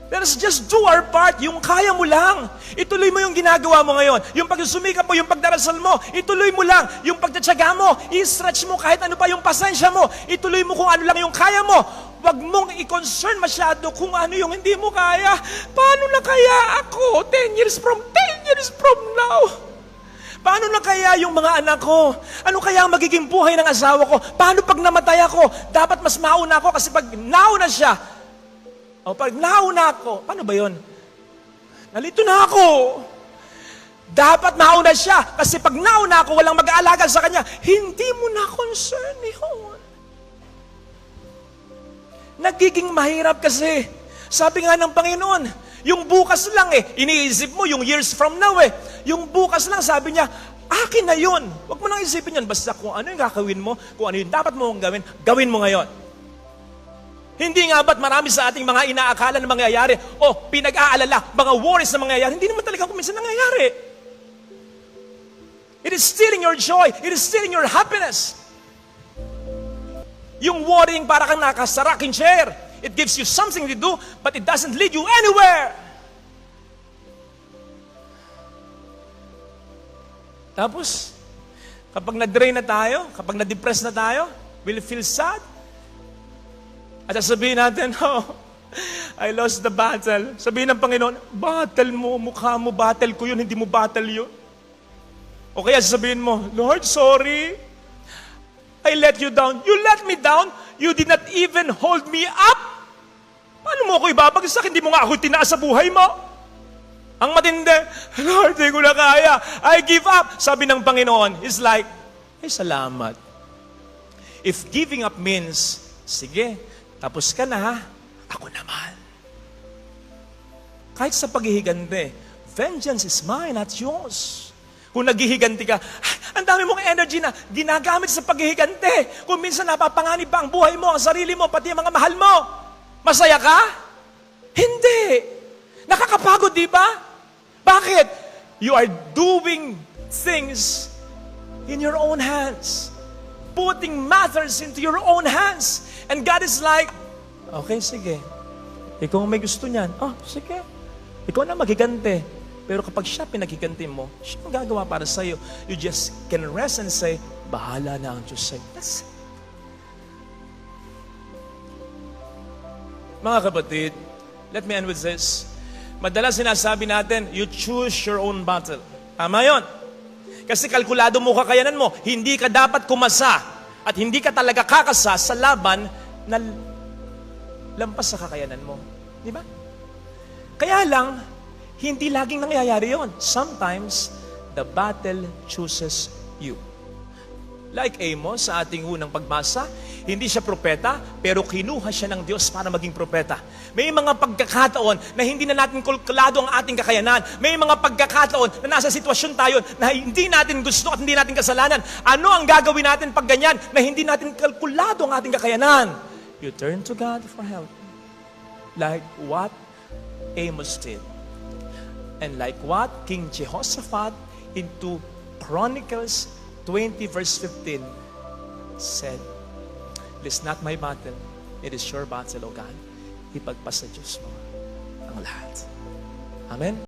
Let us just do our part, yung kaya mo lang. Ituloy mo yung ginagawa mo ngayon. Yung pagsumikap mo, yung pagdarasal mo, ituloy mo lang. Yung pagtatsaga mo, i-stretch mo kahit ano pa yung pasensya mo. Ituloy mo kung ano lang yung kaya mo. Huwag mong i-concern masyado kung ano yung hindi mo kaya. Paano na kaya ako 10 years from now? Paano na kaya yung mga anak ko? Ano kaya ang magiging buhay ng asawa ko? Paano pag namatay ako? Dapat mas mauna ako kasi pag nauna siya, o pag nauna ako, paano ba yun? Nalito na ako. Dapat nauna siya kasi pag nauna ako, walang mag-aalaga sa kanya. Hindi mo na concern yun. Nagiging mahirap kasi. Sabi nga ng Panginoon, yung bukas lang iniisip mo yung years from now Yung bukas lang, sabi niya, akin na yun. Huwag mo nang isipin yun. Basta kung ano yung gagawin mo, kung ano yung dapat mo gawin, gawin mo ngayon. Hindi nga ba't marami sa ating mga inaakala na mangyayari o pinag-aalala, mga worries na mangyayari, hindi naman talaga kung minsan nangyayari. It is stealing your joy. It is stealing your happiness. Yung worrying para kang nakasaraking chair. It gives you something to do, but it doesn't lead you anywhere. Tapos, kapag na-drain na tayo, kapag na-depress na tayo, we'll feel sad. At sasabihin natin, I lost the battle. Sabihin ng Panginoon, battle mo, mukha mo, battle ko yun, hindi mo battle yun. O kaya sasabihin mo, Lord, sorry. I let you down. You let me down. You did not even hold me up. Paano mo ako ibabagsak? Hindi mo nga ako tinaas sa buhay mo. Ang matindi, Lord, di ko na kaya. I give up. Sabi ng Panginoon, is like, ay salamat. If giving up means, sige, tapos ka na, ako naman. Kahit sa paghihiganti, vengeance is mine, not yours. Kung naghihiganti ka, ang dami mong energy na ginagamit sa paghihiganti. Kung minsan napapanganib pa ang buhay mo, ang sarili mo, pati ang mga mahal mo. Masaya ka? Hindi. Nakakapagod, di ba? Bakit? You are doing things in your own hands. Putting matters into your own hands. And God is like, okay, sige. Ikaw ang may gusto niyan. Oh, sige. Ikaw na maghiganti. Pero kapag siya pinaghiganti mo, siya ang gagawa para sa'yo. You just can rest and say, bahala na ang Diyos sa'yo. That's it. Mga kapatid, let me end with this. Madalas sinasabi natin, you choose your own battle. Tama yun. Kasi kalkulado mo kakayanan mo. Hindi ka dapat kumasa at hindi ka talaga kakasa sa laban na lampas sa kakayanan mo. Di ba? Kaya lang, hindi laging nangyayari yon. Sometimes, the battle chooses you. Like Amos, sa ating unang pagbasa, hindi siya propeta, pero kinuha siya ng Diyos para maging propeta. May mga pagkakataon na hindi na natin kalkulado ang ating kakayanan. May mga pagkakataon na nasa sitwasyon tayo na hindi natin gusto at hindi natin kasalanan. Ano ang gagawin natin pag ganyan na hindi natin kalkulado ang ating kakayanan? You turn to God for help. Like what Amos did. And like what King Jehoshaphat into Chronicles 20 verse 15 said, it is not my battle, it is your battle, O God. Ipagpasa Diyos mo ang lahat. Amen?